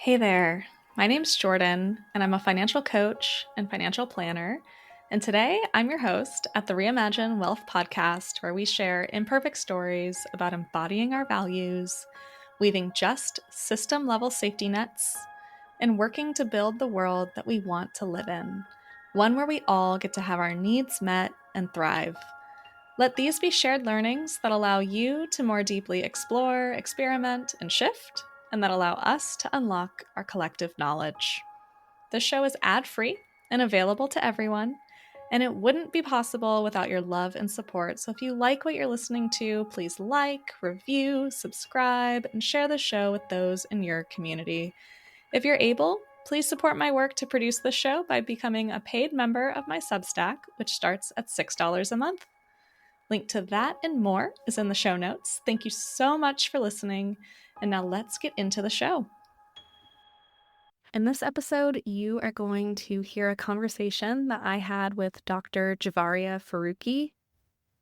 Hey there, my name's Jordan, and I'm a financial coach and financial planner. And today I'm your host at the Reimagine Wealth podcast, where we share imperfect stories about embodying our values, weaving just system level safety nets, and working to build the world that we want to live in, one where we all get to have our needs met and thrive. Let these be shared learnings that allow you to more deeply explore, experiment, and shift, and that allow us to unlock our collective knowledge. This show is ad-free and available to everyone, and it wouldn't be possible without your love and support. So if you like what you're listening to, please like, review, subscribe, and share the show with those in your community. If you're able, please support my work to produce the show by becoming a paid member of my Substack, which starts at $6 a month. Link to that and more is in the show notes. Thank you so much for listening. And now let's get into the show. In this episode, you are going to hear a conversation that I had with Dr. Javeria Farooqi.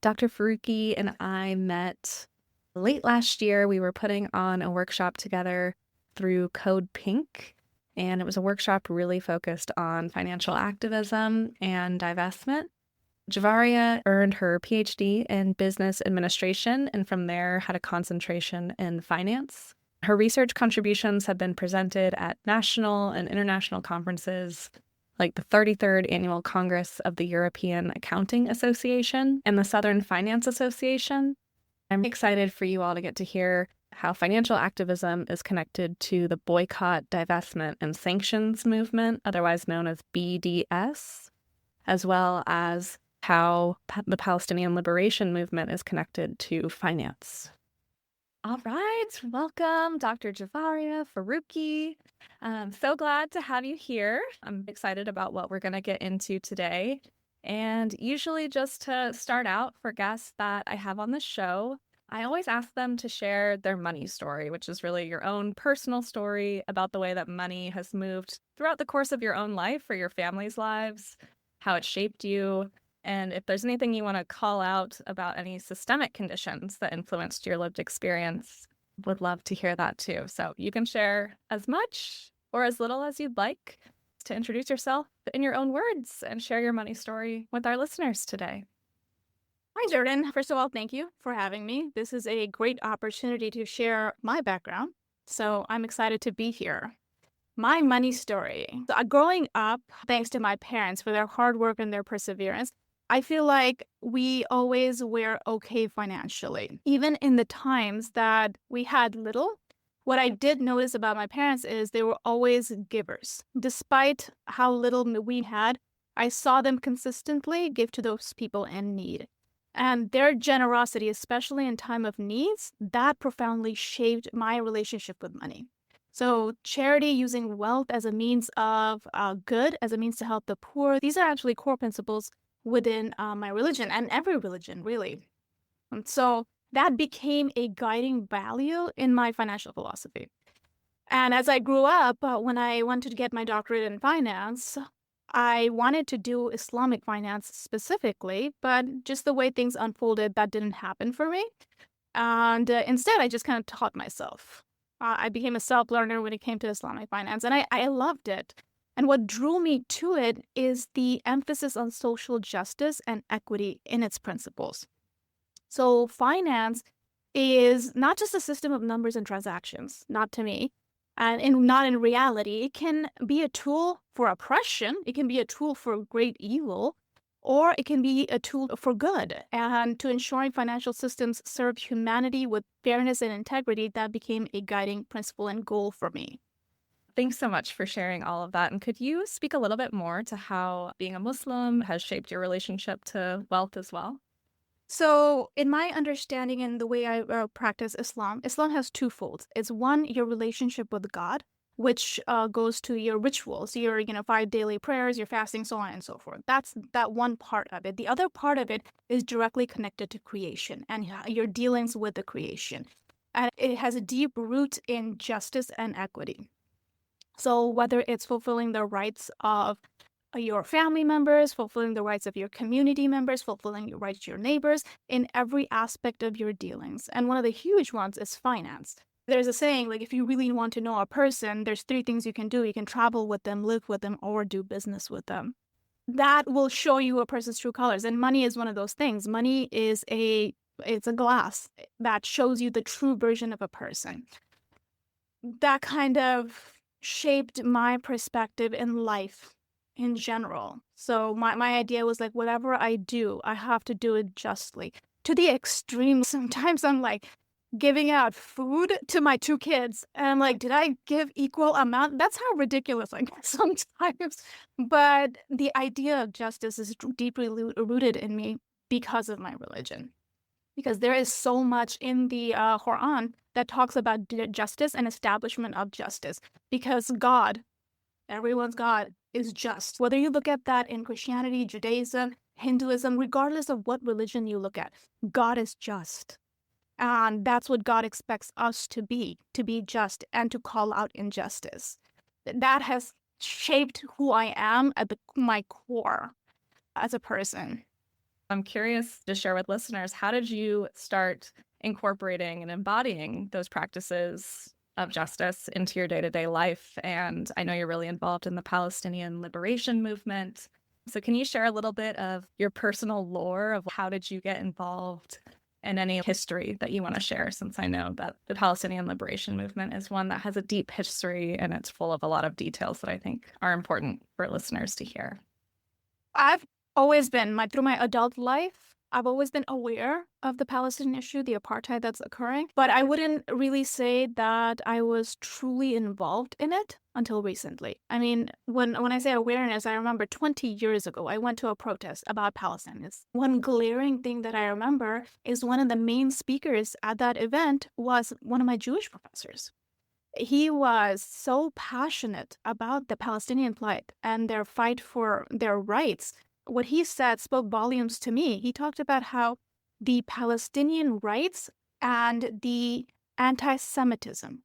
Dr. Farooqi and I met late last year. We were putting on a workshop together through Code Pink, and it was a workshop really focused on financial activism and divestment. Javeria earned her PhD in business administration and from there had a concentration in finance. Her research contributions have been presented at national and international conferences like the 33rd Annual Congress of the European Accounting Association and the Southern Finance Association. I'm excited for you all to get to hear how financial activism is connected to the Boycott, Divestment, and Sanctions movement, otherwise known as BDS, as well as how the Palestinian liberation movement is connected to finance. All right, welcome, Dr. Javeria Farooqi. I'm so glad to have you here. I'm excited about what we're going to get into today. And usually just to start out, for guests that I have on the show, I always ask them to share their money story, which is really your own personal story about the way that money has moved throughout the course of your own life or your family's lives, how it shaped you, and if there's anything you want to call out about any systemic conditions that influenced your lived experience, would love to hear that too. So you can share as much or as little as you'd like to introduce yourself in your own words and share your money story with our listeners today. Hi, Jordan. First of all, thank you for having me. This is a great opportunity to share my background, so I'm excited to be here. My money story. Growing up, thanks to my parents for their hard work and their perseverance, I feel like we always were okay financially. Even in the times that we had little, what I did notice about my parents is they were always givers. Despite how little we had, I saw them consistently give to those people in need. And their generosity, especially in time of needs, that profoundly shaped my relationship with money. So charity, using wealth as a means of good, as a means to help the poor, these are actually core principles within my religion and every religion, really. And so that became a guiding value in my financial philosophy. And as I grew up, when I wanted to get my doctorate in finance, I wanted to do Islamic finance specifically, but just the way things unfolded, that didn't happen for me. And instead, I just kind of taught myself. I became a self-learner when it came to Islamic finance, and I loved it. And what drew me to it is the emphasis on social justice and equity in its principles. So finance is not just a system of numbers and transactions, not to me, and not in reality. It can be a tool for oppression, it can be a tool for great evil, or it can be a tool for good. And to ensuring financial systems serve humanity with fairness and integrity, that became a guiding principle and goal for me. Thanks so much for sharing all of that. And could you speak a little bit more to how being a Muslim has shaped your relationship to wealth as well? So, in my understanding and the way I practice Islam, Islam has two folds. It's one, your relationship with God, which goes to your rituals, your 5 daily prayers, your fasting, so on and so forth. That's that one part of it. The other part of it is directly connected to creation and your dealings with the creation, and it has a deep root in justice and equity. So whether it's fulfilling the rights of your family members, fulfilling the rights of your community members, fulfilling your rights to your neighbors in every aspect of your dealings. And one of the huge ones is finance. There's a saying, like, if you really want to know a person, there's three things you can do. You can travel with them, live with them, or do business with them. That will show you a person's true colors. And money is one of those things. Money is it's a glass that shows you the true version of a person. That kind of shaped my perspective in life in general. So my idea was like, whatever I do, I have to do it justly. To the extreme, sometimes I'm like giving out food to my two kids. And I'm like, did I give equal amount? That's how ridiculous I get sometimes. But the idea of justice is deeply rooted in me because of my religion. Because there is so much in the Quran that talks about justice and establishment of justice. Because God, everyone's God, is just. Whether you look at that in Christianity, Judaism, Hinduism, regardless of what religion you look at, God is just. And that's what God expects us to be just and to call out injustice. That has shaped who I am at my core as a person. I'm curious to share with listeners, how did you start incorporating and embodying those practices of justice into your day-to-day life? And I know you're really involved in the Palestinian liberation movement. So can you share a little bit of your personal lore of how did you get involved and any history that you want to share, since I know that the Palestinian liberation movement is one that has a deep history and it's full of a lot of details that I think are important for listeners to hear. I've always been, through my adult life, I've always been aware of the Palestinian issue, the apartheid that's occurring, but I wouldn't really say that I was truly involved in it until recently. I mean, when I say awareness, I remember 20 years ago, I went to a protest about Palestine. One glaring thing that I remember is one of the main speakers at that event was one of my Jewish professors. He was so passionate about the Palestinian plight and their fight for their rights. What he said spoke volumes to me. He talked about how the Palestinian rights and the anti-Semitism,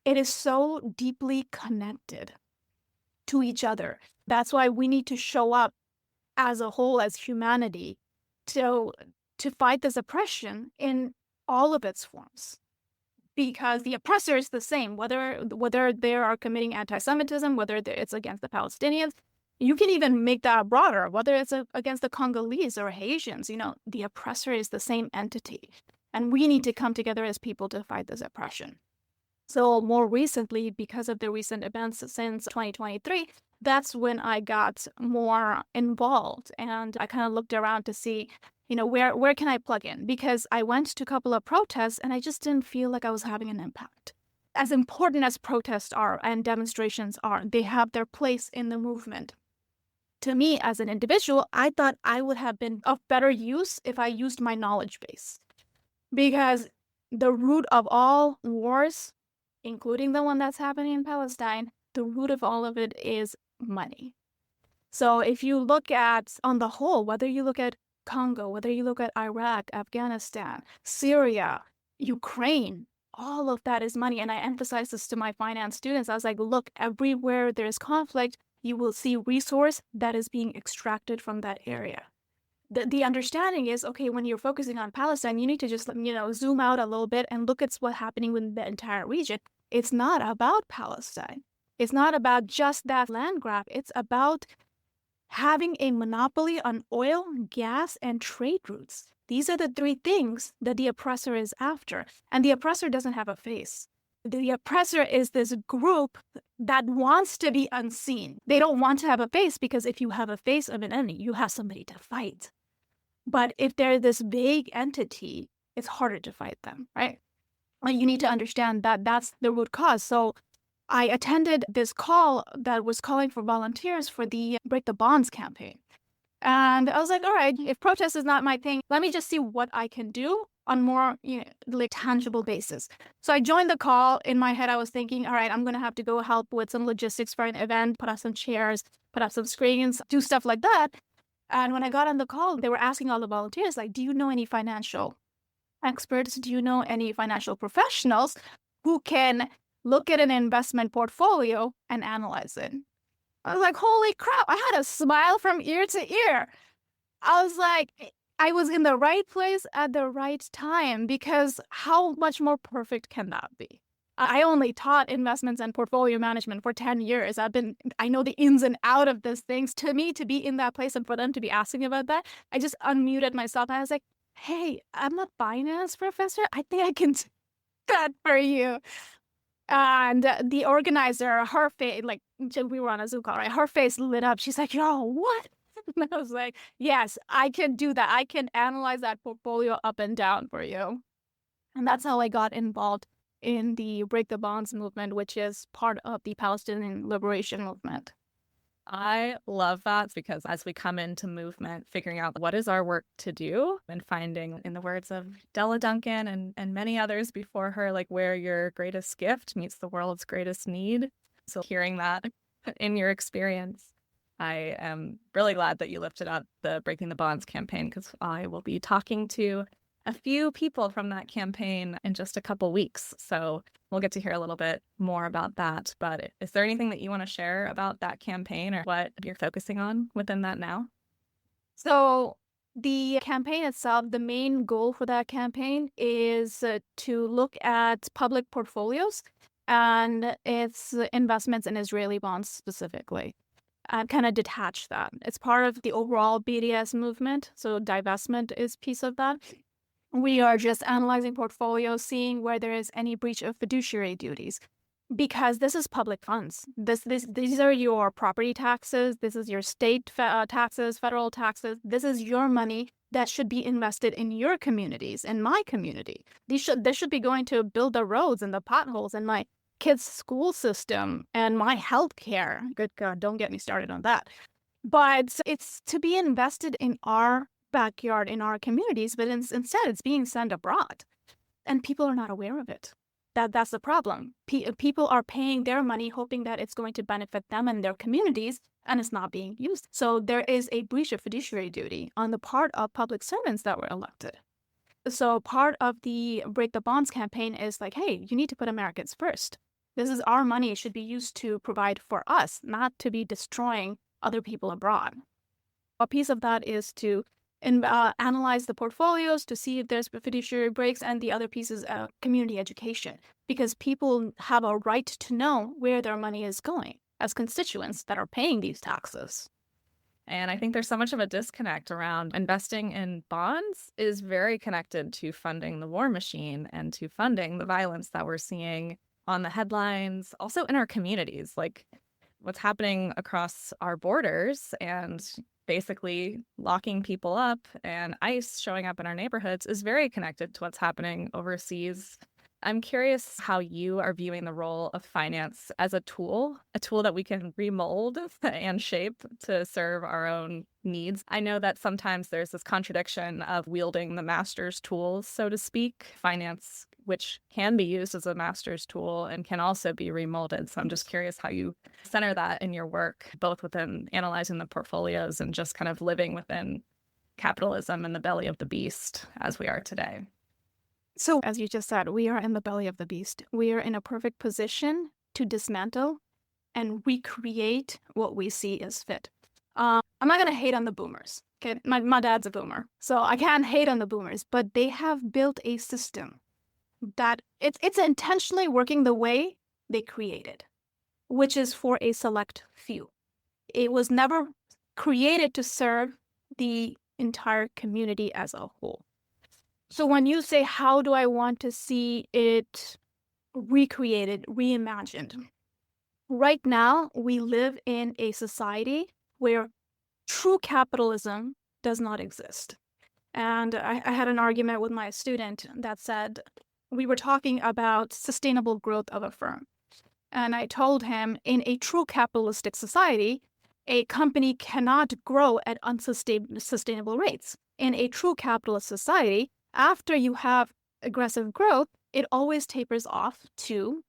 it is so deeply connected to each other. That's why we need to show up as a whole, as humanity, to fight this oppression in all of its forms. Because the oppressor is the same, whether they are committing anti-Semitism, whether it's against the Palestinians. You can even make that broader, whether it's against the Congolese or Haitians. The oppressor is the same entity. And we need to come together as people to fight this oppression. So more recently, because of the recent events since 2023, that's when I got more involved. And I kind of looked around to see, where can I plug in? Because I went to a couple of protests and I just didn't feel like I was having an impact. As important as protests are and demonstrations are, they have their place in the movement. To me, as an individual, I thought I would have been of better use if I used my knowledge base. Because the root of all wars, including the one that's happening in Palestine, the root of all of it is money. So if you look at, on the whole, whether you look at Congo, whether you look at Iraq, Afghanistan, Syria, Ukraine, all of that is money. And I emphasize this to my finance students. I was like, look, everywhere there's conflict, you will see resource that is being extracted from that area. The understanding is, okay, when you're focusing on Palestine, you need to just, zoom out a little bit and look at what's happening with the entire region. It's not about Palestine. It's not about just that land grab. It's about having a monopoly on oil, gas, and trade routes. These are the three things that the oppressor is after. And the oppressor doesn't have a face. The oppressor is this group that wants to be unseen. They don't want to have a face because if you have a face of an enemy, you have somebody to fight. But if they're this vague entity, it's harder to fight them, right? And you need to understand that that's the root cause. So I attended this call that was calling for volunteers for the Break the Bonds campaign. And I was like, all right, if protest is not my thing, let me just see what I can do on more tangible basis. So I joined the call. In my head, I was thinking, all right, I'm going to have to go help with some logistics for an event, put up some chairs, put up some screens, do stuff like that. And when I got on the call, they were asking all the volunteers, like, do you know any financial experts? Do you know any financial professionals who can look at an investment portfolio and analyze it? I was like, holy crap, I had a smile from ear to ear. I was like, I was in the right place at the right time, because how much more perfect can that be? I only taught investments and portfolio management for 10 years. I know the ins and out of these things. To me, to be in that place and for them to be asking about that, I just unmuted myself and I was like, hey, I'm a finance professor. I think I can do that for you. And the organizer, her face, like, we were on a Zoom call, right? Her face lit up. She's like, yo, what? And I was like, yes, I can do that. I can analyze that portfolio up and down for you. And that's how I got involved in the Break the Bonds movement, which is part of the Palestinian liberation movement. I love that because as we come into movement, figuring out what is our work to do and finding, in the words of Della Duncan and many others before her, like where your greatest gift meets the world's greatest need. So hearing that in your experience, I am really glad that you lifted up the Breaking the Bonds campaign, because I will be talking to a few people from that campaign in just a couple weeks. So we'll get to hear a little bit more about that. But is there anything that you want to share about that campaign or what you're focusing on within that now? So the campaign itself, the main goal for that campaign is to look at public portfolios and its investments in Israeli bonds specifically, and kind of detach that. It's part of the overall BDS movement. So divestment is piece of that. We are just analyzing portfolios, seeing where there is any breach of fiduciary duties, because this is public funds. These are your property taxes. This is your state taxes, federal taxes. This is your money that should be invested in your communities, in my community. This should be going to build the roads and the potholes in my kids' school system and my health care. Good God, don't get me started on that. But it's to be invested in our backyard, in our communities, but instead it's being sent abroad. And people are not aware of it. That's the problem. People are paying their money hoping that it's going to benefit them and their communities, and it's not being used. So there is a breach of fiduciary duty on the part of public servants that were elected. So part of the Break the Bonds campaign is like, hey, you need to put Americans first. This is our money. It should be used to provide for us, not to be destroying other people abroad. A piece of that is to analyze the portfolios to see if there's fiduciary breaks, and the other piece is community education, because people have a right to know where their money is going as constituents that are paying these taxes. And I think there's so much of a disconnect around investing in bonds is very connected to funding the war machine and to funding the violence that we're seeing on the headlines, also in our communities, like what's happening across our borders and basically locking people up and ICE showing up in our neighborhoods is very connected to what's happening overseas. I'm curious how you are viewing the role of finance as a tool that we can remold and shape to serve our own needs. I know that sometimes there's this contradiction of wielding the master's tools, so to speak, finance, which can be used as a master's tool and can also be remolded. So I'm just curious how you center that in your work, both within analyzing the portfolios and just kind of living within capitalism and the belly of the beast as we are today. So, as you just said, we are in the belly of the beast. We are in a perfect position to dismantle and recreate what we see as fit. I'm not going to hate on the boomers. Okay, my dad's a boomer, so I can't hate on the boomers, but they have built a system that it's intentionally working the way they created, which is for a select few. It was never created to serve the entire community as a whole. So when you say, how do I want to see it recreated, reimagined? Right now, we live in a society where true capitalism does not exist. And I had an argument with my student that said, we were talking about sustainable growth of a firm. And I told him, in a true capitalistic society, a company cannot grow at unsustainable rates. In a true capitalist society, after you have aggressive growth, it always tapers off to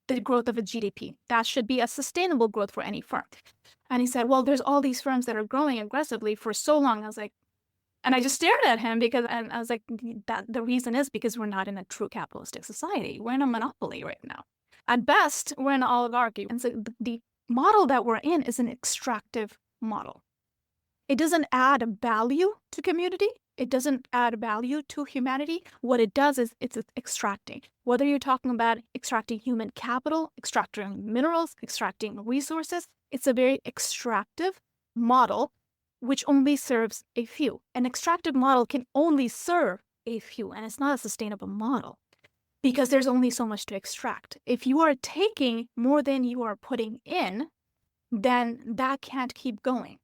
the growth of a GDP. That should be a sustainable growth for any firm. And he said, well, there's all these firms that are growing aggressively for so long. I was like, and I just stared at him and I was like, that the reason is because we're not in a true capitalistic society. We're in a monopoly right now. At best, we're in an oligarchy. And so the model that we're in is an extractive model. It doesn't add value to community. It doesn't add value to humanity. What it does is it's extracting. Whether you're talking about extracting human capital, extracting minerals, extracting resources, it's a very extractive model which only serves a few. An extractive model can only serve a few, and it's not a sustainable model because there's only so much to extract. If you are taking more than you are putting in, then that can't keep going.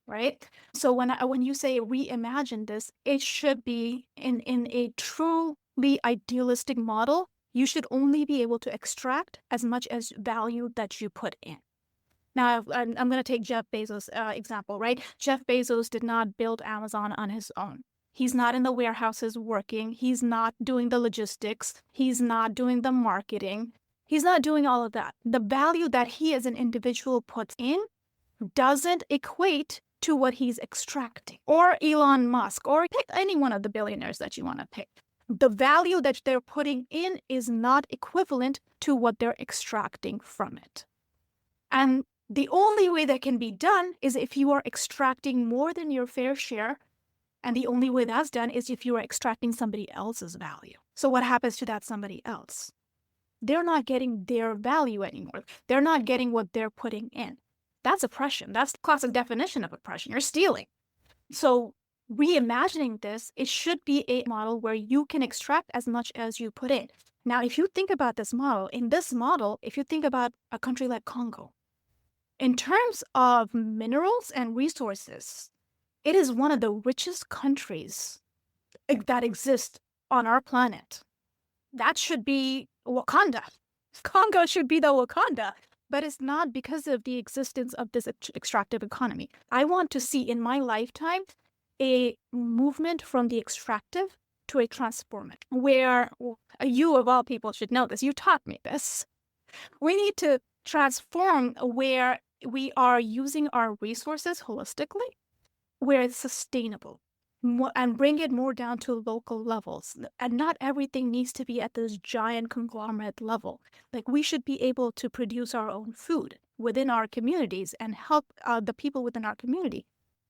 Right? So when you say reimagine this, it should be in a truly idealistic model. You should only be able to extract as much as value that you put in. Now, I'm going to take Jeff Bezos' example, right? Jeff Bezos did not build Amazon on his own. He's not in the warehouses working. He's not doing the logistics. He's not doing the marketing. He's not doing all of that. The value that he as an individual puts in doesn't equate to what he's extracting. Or Elon Musk, or pick any one of the billionaires that you want to pick. The value that they're putting in is not equivalent to what they're extracting from it. And the only way that can be done is if you are extracting more than your fair share. And the only way that's done is if you are extracting somebody else's value. So what happens to that somebody else? They're not getting their value anymore. They're not getting what they're putting in. That's oppression. That's the classic definition of oppression. You're stealing. So reimagining this, it should be a model where you can extract as much as you put in. Now, if you think about this model, in this model, if you think about a country like Congo, in terms of minerals and resources, it is one of the richest countries that exist on our planet. That should be Wakanda. Congo should be the Wakanda. But it's not because of the existence of this extractive economy. I want to see in my lifetime a movement from the extractive to a transformative, where you of all people should know this. You taught me this. We need to transform where we are using our resources holistically, where it's sustainable, and bring it more down to local levels. And not everything needs to be at this giant conglomerate level. Like, we should be able to produce our own food within our communities and help the people within our community.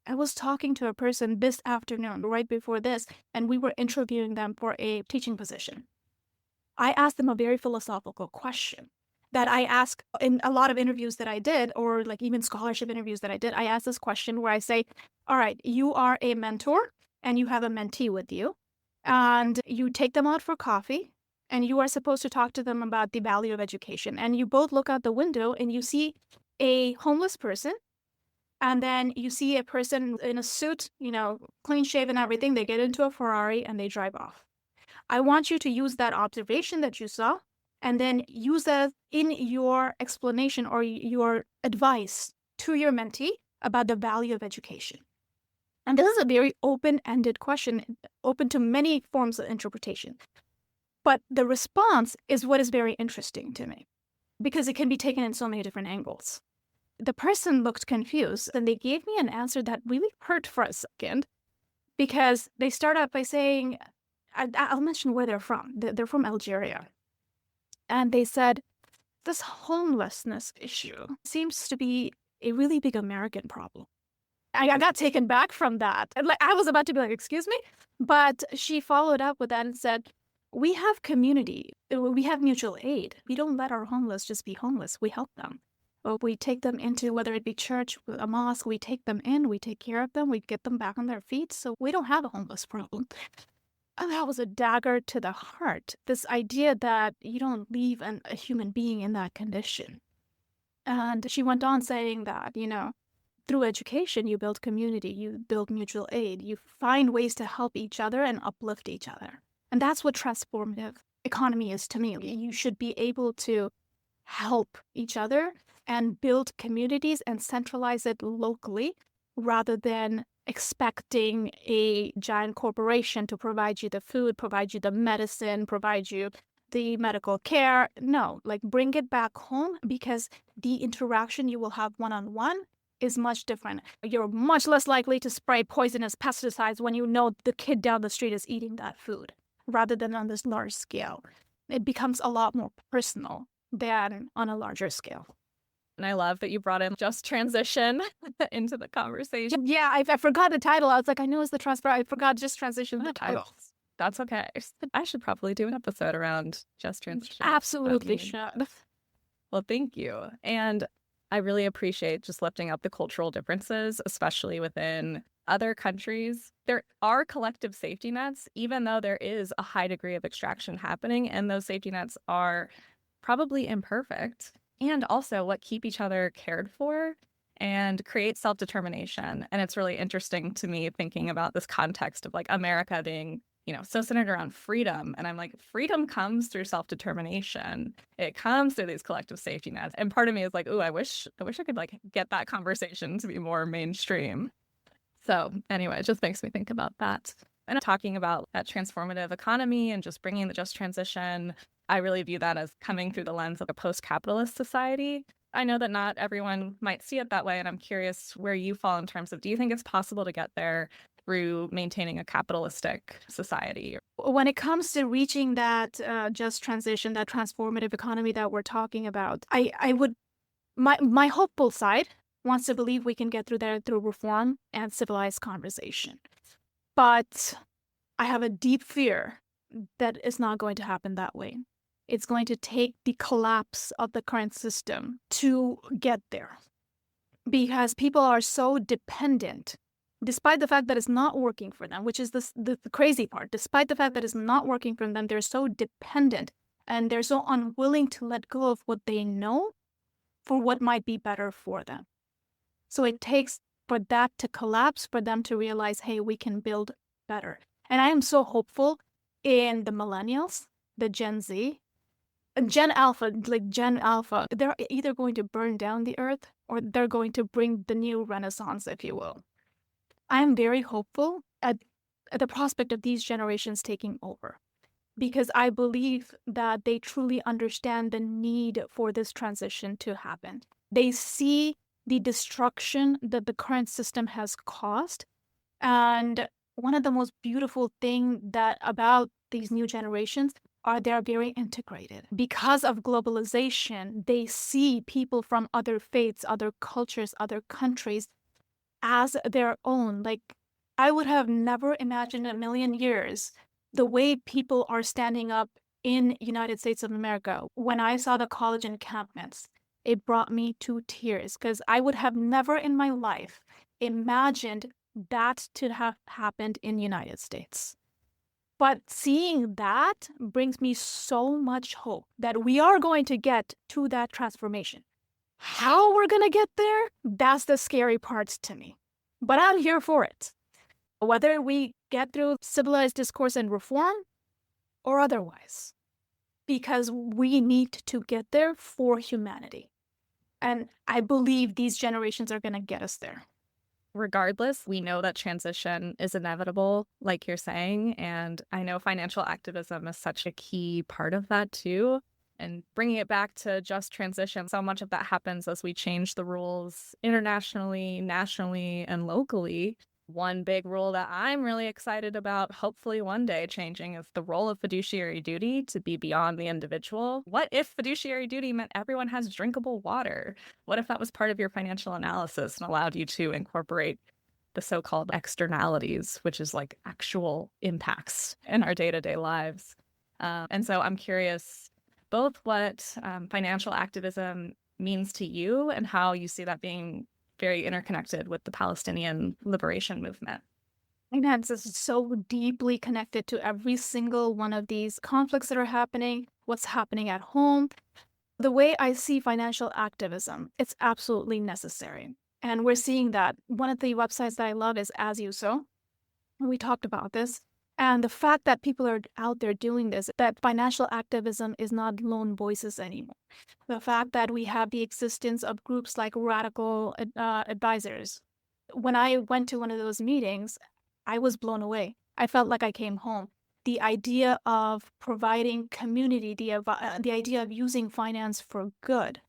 I was talking to a person this afternoon, right before this, and we were interviewing them for a teaching position. I asked them a very philosophical question that I ask in a lot of interviews that I did, or like even scholarship interviews that I did. I asked this question where I say, all right, you are a mentor and you have a mentee with you, and you take them out for coffee, and you are supposed to talk to them about the value of education. And you both look out the window and you see a homeless person, and then you see a person in a suit, clean shaven and everything. They get into a Ferrari and they drive off. I want you to use that observation that you saw and then use that in your explanation or your advice to your mentee about the value of education. And this is a very open-ended question, open to many forms of interpretation. But the response is what is very interesting to me, because it can be taken in so many different angles. The person looked confused, and they gave me an answer that really hurt for a second, because they start out by saying, I'll mention where they're from. They're from Algeria. And they said, this homelessness issue seems to be a really big American problem. I got taken back from that. And I was about to be like, excuse me? But she followed up with that and said, we have community. We have mutual aid. We don't let our homeless just be homeless. We help them. We take them into, whether it be church, a mosque, we take them in, we take care of them, we get them back on their feet. So we don't have a homeless problem. And that was a dagger to the heart. This idea that you don't leave a human being in that condition. And she went on saying that, through education, you build community, you build mutual aid, you find ways to help each other and uplift each other. And that's what transformative economy is to me. You should be able to help each other and build communities and centralize it locally rather than expecting a giant corporation to provide you the food, provide you the medicine, provide you the medical care. No, bring it back home, because the interaction you will have one-on-one is much different. You're much less likely to spray poisonous pesticides when you know the kid down the street is eating that food, rather than on this large scale. It becomes a lot more personal than on a larger scale. And I love that you brought in just transition into the conversation. Yeah, I forgot the title. I was like, I know it's the transfer. I forgot just transition the title. That's okay. I should probably do an episode around just transition. Absolutely should. Well, thank you. And I really appreciate just lifting up the cultural differences, especially within other countries. There are collective safety nets, even though there is a high degree of extraction happening, and those safety nets are probably imperfect, and also what keep each other cared for and create self-determination. And it's really interesting to me thinking about this context of like America being, so centered around freedom. And I'm like, freedom comes through self-determination. It comes through these collective safety nets. And part of me is like, ooh, I wish I could like get that conversation to be more mainstream. So anyway, it just makes me think about that. And talking about that transformative economy and just bringing the just transition, I really view that as coming through the lens of a post-capitalist society. I know that not everyone might see it that way, and I'm curious where you fall in terms of, do you think it's possible to get there through maintaining a capitalistic society? When it comes to reaching that just transition, that transformative economy that we're talking about, I would, my hopeful side wants to believe we can get through there through reform and civilized conversation. But I have a deep fear that it's not going to happen that way. It's going to take the collapse of the current system to get there. Because people are so dependent, despite the fact that it's not working for them, which is the crazy part. Despite the fact that it's not working for them, they're so dependent and they're so unwilling to let go of what they know for what might be better for them. So it takes for that to collapse, for them to realize, hey, we can build better. And I am so hopeful in the millennials, the Gen Z, Gen Alpha, they're either going to burn down the earth or they're going to bring the new renaissance, if you will. I am very hopeful at the prospect of these generations taking over, because I believe that they truly understand the need for this transition to happen. They see the destruction that the current system has caused. And one of the most beautiful things about these new generations are they're very integrated. Because of globalization, they see people from other faiths, other cultures, other countries as their own. Like, I would have never imagined in a million years the way people are standing up in United States of America. When I saw the college encampments, it brought me to tears, because I would have never in my life imagined that to have happened in the United States. But seeing that brings me so much hope that we are going to get to that transformation. How we're going to get there, that's the scary parts to me. But I'm here for it. Whether we get through civilized discourse and reform or otherwise. Because we need to get there for humanity. And I believe these generations are going to get us there. Regardless, we know that transition is inevitable, like you're saying. And I know financial activism is such a key part of that too. And bringing it back to just transition, so much of that happens as we change the rules internationally, nationally, and locally. One big rule that I'm really excited about, hopefully one day changing, is the role of fiduciary duty to be beyond the individual. What if fiduciary duty meant everyone has drinkable water? What if that was part of your financial analysis and allowed you to incorporate the so-called externalities, which is like actual impacts in our day-to-day lives? And so I'm curious both what financial activism means to you and how you see that being very interconnected with the Palestinian liberation movement. Finance is so deeply connected to every single one of these conflicts that are happening, what's happening at home. The way I see financial activism, it's absolutely necessary. And we're seeing that. One of the websites that I love is As You Sow. We talked about this. And the fact that people are out there doing this, that financial activism is not lone voices anymore. The fact that we have the existence of groups like Radical Advisors. When I went to one of those meetings, I was blown away. I felt like I came home. The idea of providing community, the idea of using finance for good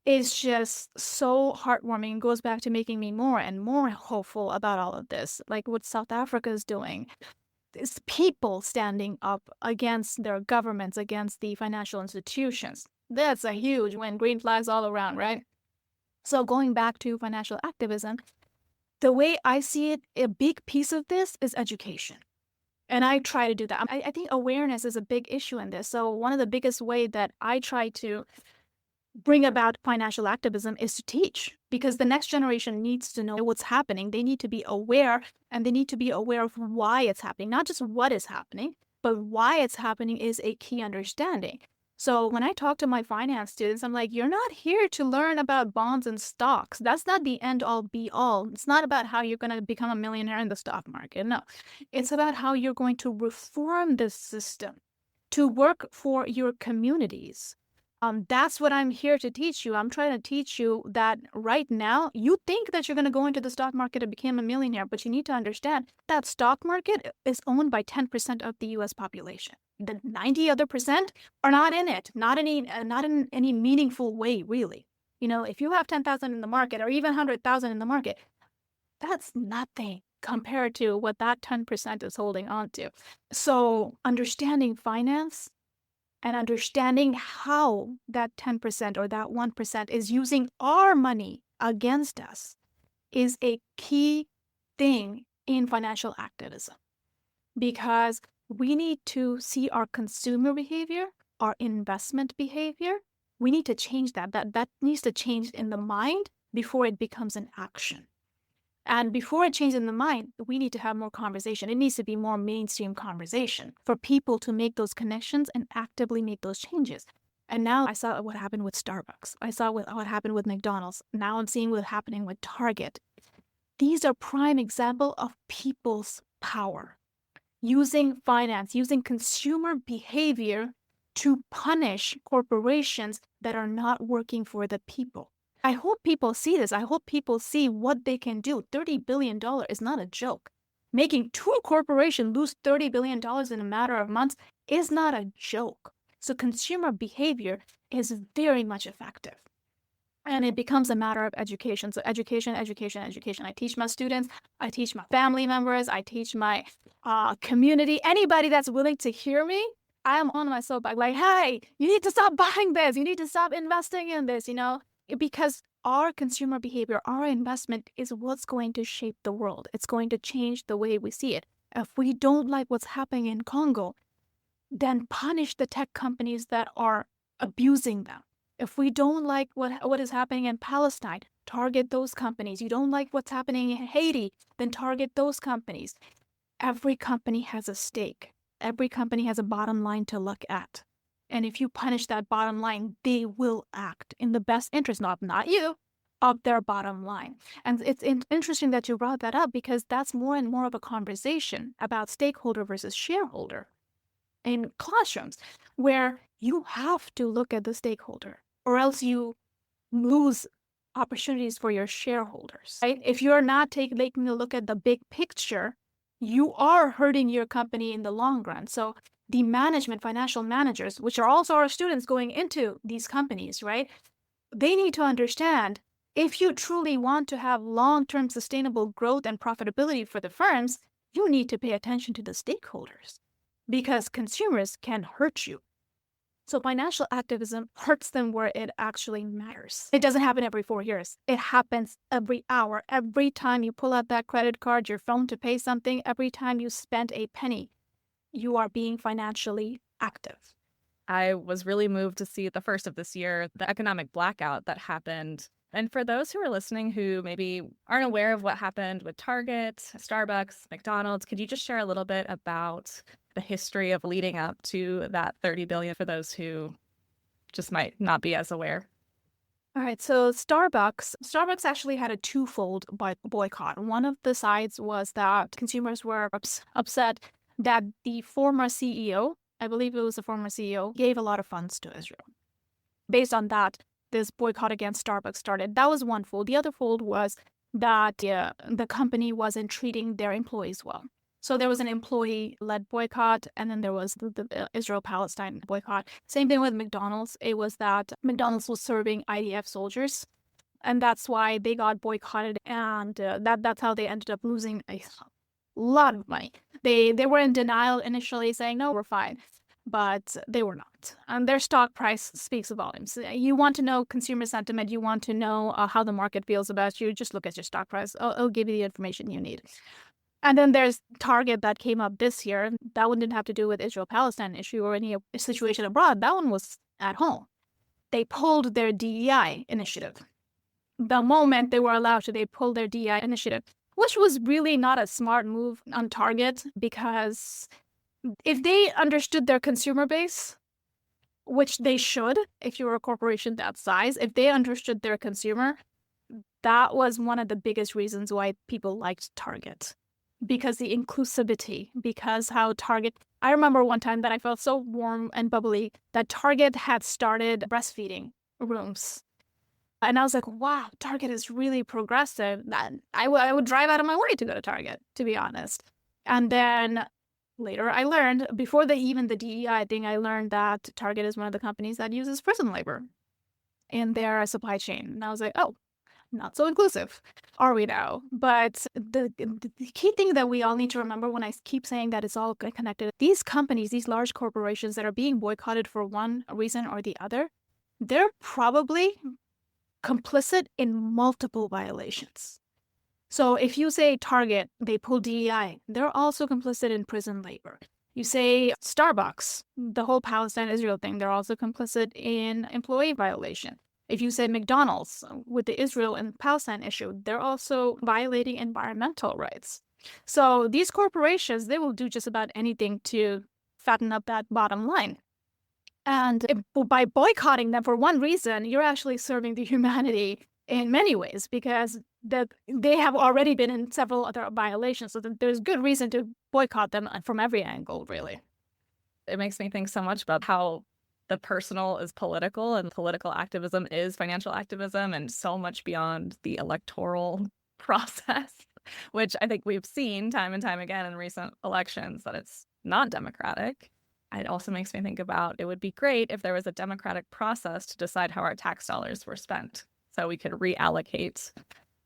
is just so heartwarming. It goes back to making me more and more hopeful about all of this, like what South Africa is doing. It's people standing up against their governments, against the financial institutions. That's a huge win. Green flags all around, right? So going back to financial activism, the way I see it, a big piece of this is education. And I try to do that. I think awareness is a big issue in this. So one of the biggest way that I try to bring about financial activism is to teach, because the next generation needs to know what's happening. They need to be aware, and they need to be aware of why it's happening, not just what is happening, but why it's happening is a key understanding. So when I talk to my finance students, I'm like, you're not here to learn about bonds and stocks. That's not the end all be all. It's not about how you're going to become a millionaire in the stock market. No, it's about how you're going to reform this system to work for your communities. That's what I'm here to teach you. I'm trying to teach you that right now, you think that you're going to go into the stock market and become a millionaire, but you need to understand that stock market is owned by 10% of the US population. The 90 other percent are not in it, not in any meaningful way, really. If you have 10,000 in the market or even 100,000 in the market, that's nothing compared to what that 10% is holding on to. So understanding finance and understanding how that 10% or that 1% is using our money against us is a key thing in financial activism, because we need to see our consumer behavior, our investment behavior. We need to change that. That needs to change in the mind before it becomes an action. And before it changes in the mind, we need to have more conversation. It needs to be more mainstream conversation for people to make those connections and actively make those changes. And now I saw what happened with Starbucks. I saw what happened with McDonald's. Now I'm seeing what's happening with Target. These are prime example of people's power. Using finance, using consumer behavior to punish corporations that are not working for the people. I hope people see this. I hope people see what they can do. $30 billion is not a joke. Making two corporations lose $30 billion in a matter of months is not a joke. So consumer behavior is very much effective. And it becomes a matter of education. So education, education, education. I teach my students, I teach my family members, I teach my community, anybody that's willing to hear me. I am on my soapbox like, hey, you need to stop buying this. You need to stop investing in this, because our consumer behavior, our investment is what's going to shape the world. It's going to change the way we see it. If we don't like what's happening in Congo, then punish the tech companies that are abusing them. If we don't like what is happening in Palestine, target those companies. You don't like what's happening in Haiti, then target those companies. Every company has a stake. Every company has a bottom line to look at. And if you punish that bottom line, they will act in the best interest, not you, of their bottom line. And it's interesting that you brought that up, because that's more and more of a conversation about stakeholder versus shareholder in classrooms, where you have to look at the stakeholder or else you lose opportunities for your shareholders, right? If you're not taking a look at the big picture, you are hurting your company in the long run. So the management, financial managers, which are also our students going into these companies, right? They need to understand, if you truly want to have long-term sustainable growth and profitability for the firms, you need to pay attention to the stakeholders, because consumers can hurt you. So financial activism hurts them where it actually matters. It doesn't happen every 4 years. It happens every hour. Every time you pull out that credit card, your phone to pay something, every time you spend a penny, you are being financially active. I was really moved to see the first of this year, the economic blackout that happened. And for those who are listening who maybe aren't aware of what happened with Target, Starbucks, McDonald's, could you just share a little bit about the history of leading up to that $30 billion for those who just might not be as aware? All right, so Starbucks actually had a twofold boycott. One of the sides was that consumers were upset that the former CEO, I believe it was the former CEO, gave a lot of funds to Israel. Based on that, this boycott against Starbucks started. That was one fold. The other fold was that the company wasn't treating their employees well. So there was an employee-led boycott, and then there was the Israel-Palestine boycott. Same thing with McDonald's. It was that McDonald's was serving IDF soldiers, and that's why they got boycotted, and that's how they ended up losing a lot of money. They were in denial initially, saying, no, we're fine. but they were not. And their stock price speaks volumes. You want to know consumer sentiment, you want to know how the market feels about you, just look at your stock price. It'll give you the information you need. And then there's Target that came up this year. That one didn't have to do with Israel-Palestine issue or any situation abroad. That one was at home. They pulled their DEI initiative. The moment they were allowed to, they pulled their DEI initiative, which was really not a smart move on Target, because if they understood their consumer base, which they should if you're a corporation that size, if they understood their consumer, that was one of the biggest reasons why people liked Target. Because the inclusivity, because how Target, I remember one time that I felt so warm and bubbly that Target had started breastfeeding rooms. And I was like, wow, Target is really progressive. I would drive out of my way to go to Target, to be honest. And then later I learned, before even the DEI thing, I learned that Target is one of the companies that uses prison labor in their supply chain. And I was like, oh, not so inclusive, are we now? But the key thing that we all need to remember when I keep saying that it's all connected, these companies, these large corporations that are being boycotted for one reason or the other, they're probably complicit in multiple violations. So if you say Target, they pull DEI, they're also complicit in prison labor. You say Starbucks, the whole Palestine-Israel thing, they're also complicit in employee violation. If you say McDonald's with the Israel and Palestine issue, they're also violating environmental rights. So these corporations, they will do just about anything to fatten up that bottom line. And by boycotting them for one reason, you're actually serving the humanity in many ways, because they have already been in several other violations. So there's good reason to boycott them from every angle, really. It makes me think so much about how the personal is political and political activism is financial activism, and so much beyond the electoral process, which I think we've seen time and time again in recent elections that it's not democratic. It also makes me think about, it would be great if there was a democratic process to decide how our tax dollars were spent, so we could reallocate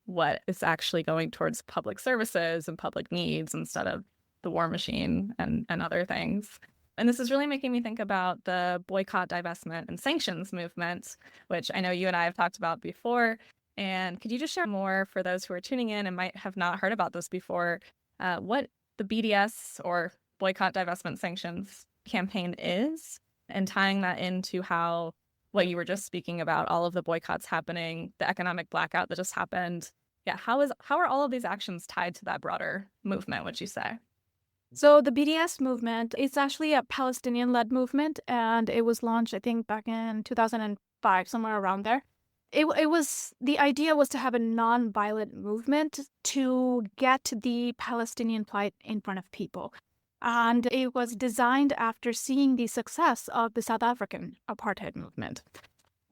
what is actually going towards public services and public needs instead of the war machine and other things. And this is really making me think about the boycott, divestment, and sanctions movement, which I know you and I have talked about before. And could you just share more for those who are tuning in and might have not heard about this before, what the BDS or boycott, divestment, sanctions campaign is, and tying that into how what you were just speaking about, all of the boycotts happening, the economic blackout that just happened. Yeah, how are all of these actions tied to that broader movement, would you say? So the BDS movement, it's actually a Palestinian-led movement, and it was launched, I think, back in 2005, somewhere around there. The idea was to have a non-violent movement to get the Palestinian plight in front of people. And it was designed after seeing the success of the South African apartheid movement,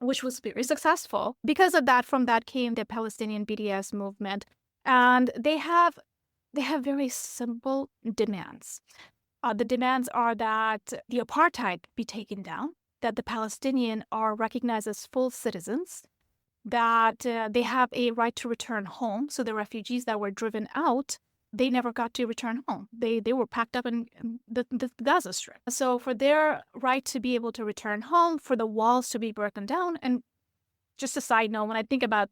which was very successful. Because of that, from that came the Palestinian BDS movement. And they have very simple demands. The demands are that the apartheid be taken down, that the Palestinians are recognized as full citizens, that they have a right to return home. So the refugees that were driven out, they never got to return home. They were packed up in the Gaza Strip. So for their right to be able to return home, for the walls to be broken down, and just a side note, when I think about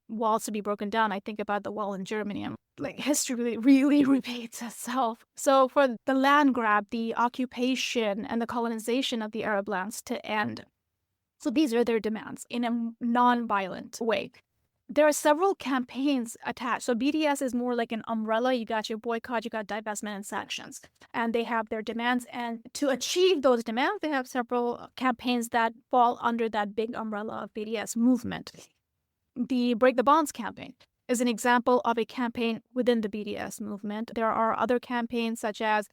walls to be broken down, I think about the wall in Germany. And like, history really repeats itself. So for the land grab, the occupation, and the colonization of the Arab lands to end. So these are their demands in a non-violent way. There are several campaigns attached. So BDS is more like an umbrella. You got your boycott, you got divestment and sanctions. And they have their demands. And to achieve those demands, they have several campaigns that fall under that big umbrella of BDS movement. The Break the Bonds campaign is an example of a campaign within the BDS movement. There are other campaigns such as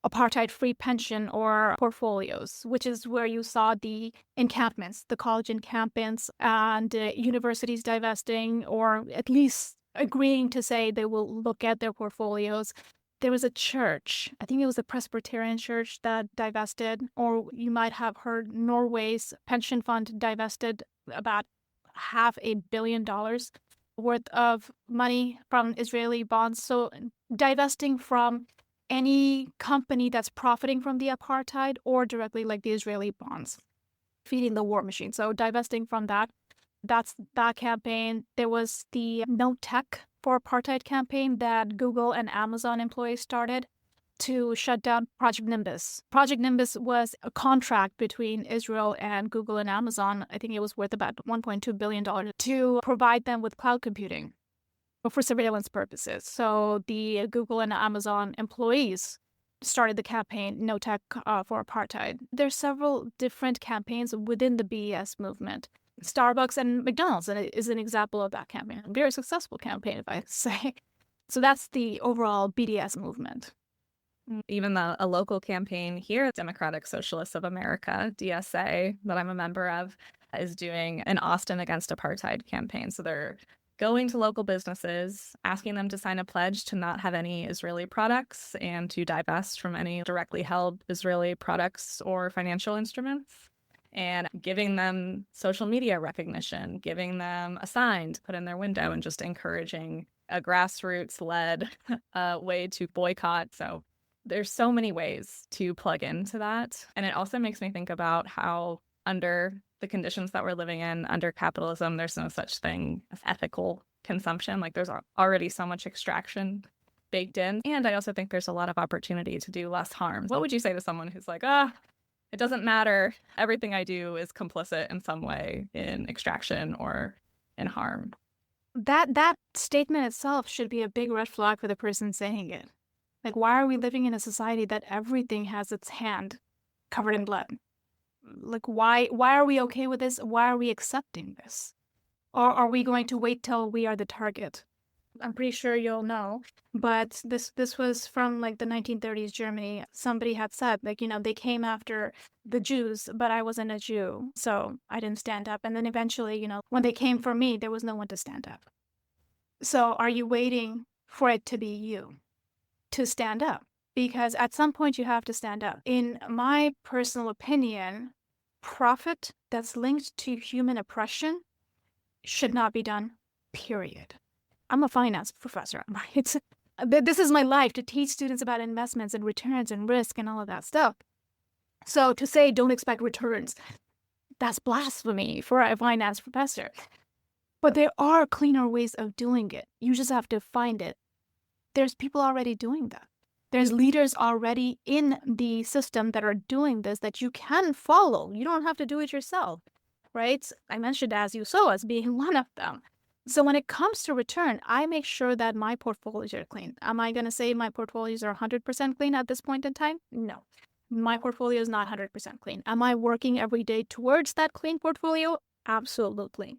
apartheid-free pension or portfolios, which is where you saw the encampments, the college encampments, and universities divesting, or at least agreeing to say they will look at their portfolios. There was a church, I think it was a Presbyterian church, that divested, or you might have heard Norway's pension fund divested about $500 million worth of money from Israeli bonds. So divesting from any company that's profiting from the apartheid or directly like the Israeli bonds, feeding the war machine. So divesting from that, that's that campaign. There was the No Tech for Apartheid campaign that Google and Amazon employees started to shut down Project Nimbus. Project Nimbus was a contract between Israel and Google and Amazon. I think it was worth about $1.2 billion to provide them with cloud computing for surveillance purposes. So the Google and Amazon employees started the campaign No Tech for Apartheid. There's several different campaigns within the BES movement. Starbucks and McDonald's is an example of that campaign. A very successful campaign, if I say. So that's the overall BDS movement. Even a local campaign here, Democratic Socialists of America, DSA, that I'm a member of, is doing an Austin Against Apartheid campaign. So they're going to local businesses, asking them to sign a pledge to not have any Israeli products and to divest from any directly held Israeli products or financial instruments, and giving them social media recognition, giving them a sign to put in their window, and just encouraging a grassroots-led way to boycott. So there's so many ways to plug into that. And it also makes me think about how under the conditions that we're living in, under capitalism, there's no such thing as ethical consumption. Like there's already so much extraction baked in. And I also think there's a lot of opportunity to do less harm. What would you say to someone who's like, it doesn't matter. Everything I do is complicit in some way in extraction or in harm? That statement itself should be a big red flag for the person saying it. Like, why are we living in a society that everything has its hand covered in blood? Like, why are we okay with this? Why are we accepting this? Or are we going to wait till we are the target? I'm pretty sure you'll know, but this was from like the 1930s Germany. Somebody had said, like, they came after the Jews, but I wasn't a Jew, so I didn't stand up. And then eventually, when they came for me, there was no one to stand up. So are you waiting for it to be you to stand up? Because at some point you have to stand up. In my personal opinion, profit that's linked to human oppression should not be done, period. I'm a finance professor. This is my life, to teach students about investments and returns and risk and all of that stuff. So to say don't expect returns, that's blasphemy for a finance professor. But there are cleaner ways of doing it. You just have to find it. There's people already doing that. There's leaders already in the system that are doing this that you can follow. You don't have to do it yourself, right? I mentioned As You Sow as being one of them. So when it comes to return, I make sure that my portfolios are clean. Am I going to say my portfolios are 100% clean at this point in time? No. My portfolio is not 100% clean. Am I working every day towards that clean portfolio? Absolutely.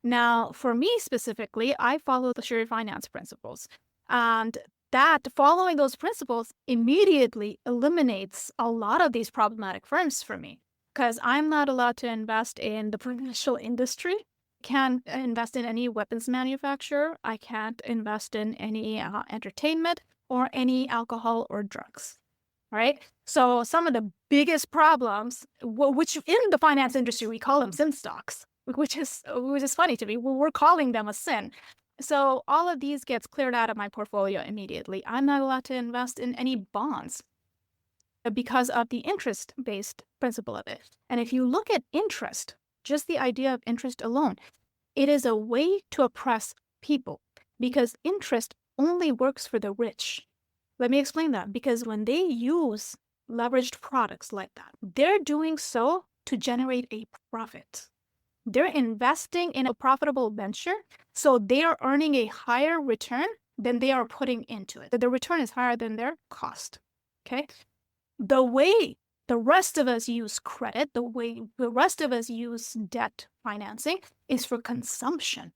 Now, for me specifically, I follow the Sharia finance principles. And that following those principles immediately eliminates a lot of these problematic firms for me, because I'm not allowed to invest in the financial industry. Can't invest in any weapons manufacturer. I can't invest in any entertainment or any alcohol or drugs. Right? So some of the biggest problems, which in the finance industry we call them sin stocks, which is funny to me. We're calling them a sin. So all of these gets cleared out of my portfolio immediately. I'm not allowed to invest in any bonds because of the interest-based principle of it. And if you look at interest, just the idea of interest alone, it is a way to oppress people because interest only works for the rich. Let me explain that. Because when they use leveraged products like that, they're doing so to generate a profit. They're investing in a profitable venture, so they are earning a higher return than they are putting into it. The return is higher than their cost, okay? The way the rest of us use credit, the way the rest of us use debt financing is for consumption.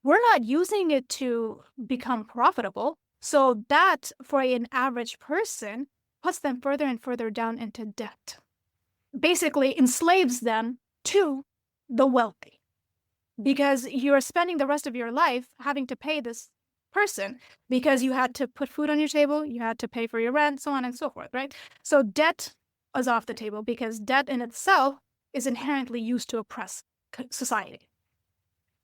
We're not using it to become profitable, so that for an average person puts them further and further down into debt. Basically enslaves them to the wealthy, because you're spending the rest of your life having to pay this person because you had to put food on your table, you had to pay for your rent, so on and so forth, right? So debt is off the table because debt in itself is inherently used to oppress society.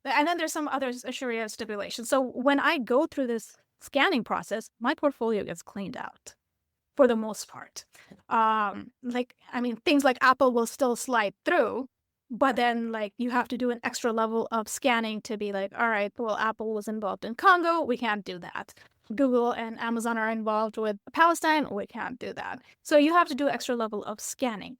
And then there's some other Sharia stipulations. So when I go through this scanning process, my portfolio gets cleaned out for the most part. Things like Apple will still slide through, but then like you have to do an extra level of scanning to be like, all right, well, Apple was involved in Congo, we can't do that. Google and Amazon are involved with Palestine, we can't do that. So you have to do extra level of scanning.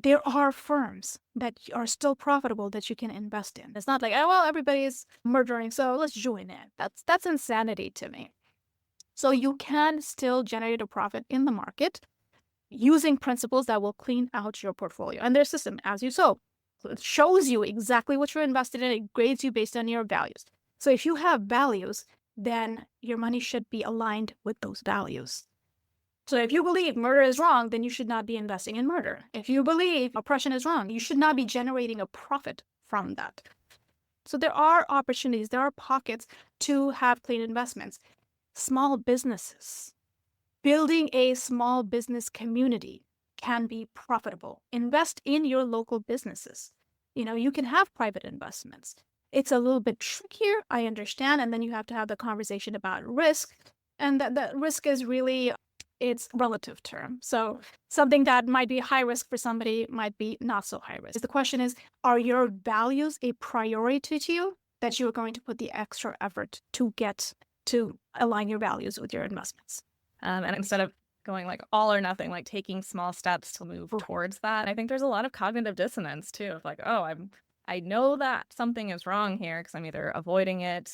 There are firms that are still profitable that you can invest in. It's not like, oh, well, everybody's murdering, so let's join in. That's insanity to me. So you can still generate a profit in the market using principles that will clean out your portfolio. And their system, as you saw, so it shows you exactly what you're invested in. It grades you based on your values. So if you have values, then your money should be aligned with those values. So if you believe murder is wrong, then you should not be investing in murder. If you believe oppression is wrong, you should not be generating a profit from that. So there are opportunities, there are pockets to have clean investments. Small businesses. Building a small business community can be profitable. Invest in your local businesses. You can have private investments. It's a little bit trickier, I understand, and then you have to have the conversation about risk. And that risk is really, it's relative term. So something that might be high risk for somebody might be not so high risk. The question is, are your values a priority to you that you are going to put the extra effort to get to align your values with your investments? And instead of going like all or nothing, like taking small steps to move towards that. I think there's a lot of cognitive dissonance too, of like, oh, I know that something is wrong here because I'm either avoiding it,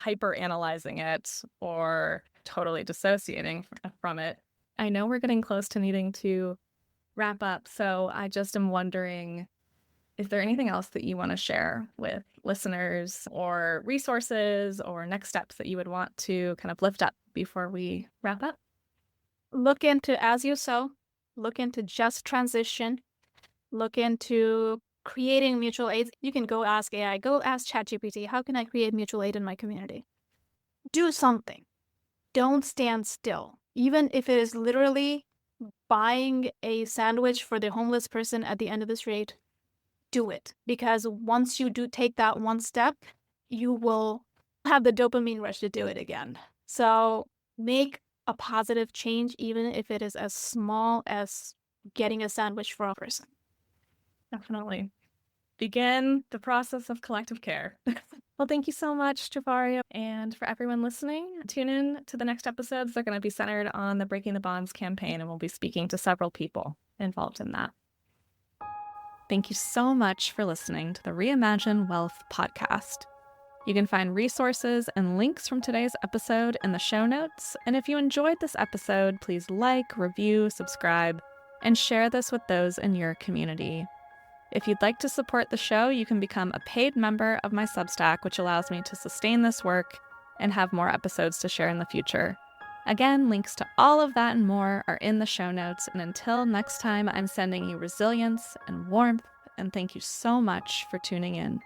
hyper analyzing it, or totally dissociating from it. I know we're getting close to needing to wrap up, so I just am wondering, is there anything else that you want to share with listeners, or resources or next steps that you would want to kind of lift up before we wrap up? Look into As You Sow, look into Just Transition, look into creating mutual aids. You can go ask AI, go ask ChatGPT, how can I create mutual aid in my community? Do something. Don't stand still. Even if it is literally buying a sandwich for the homeless person at the end of the street, do it. Because once you do take that one step, you will have the dopamine rush to do it again. So make a positive change, even if it is as small as getting a sandwich for a person. Definitely. Begin the process of collective care. Well, thank you so much, Javeria. And for everyone listening, tune in to the next episodes. They're going to be centered on the Breaking the Bonds campaign, and we'll be speaking to several people involved in that. Thank you so much for listening to the Reimagine Wealth podcast. You can find resources and links from today's episode in the show notes. And if you enjoyed this episode, please like, review, subscribe, and share this with those in your community. If you'd like to support the show, you can become a paid member of my Substack, which allows me to sustain this work and have more episodes to share in the future. Again, links to all of that and more are in the show notes. And until next time, I'm sending you resilience and warmth, and thank you so much for tuning in.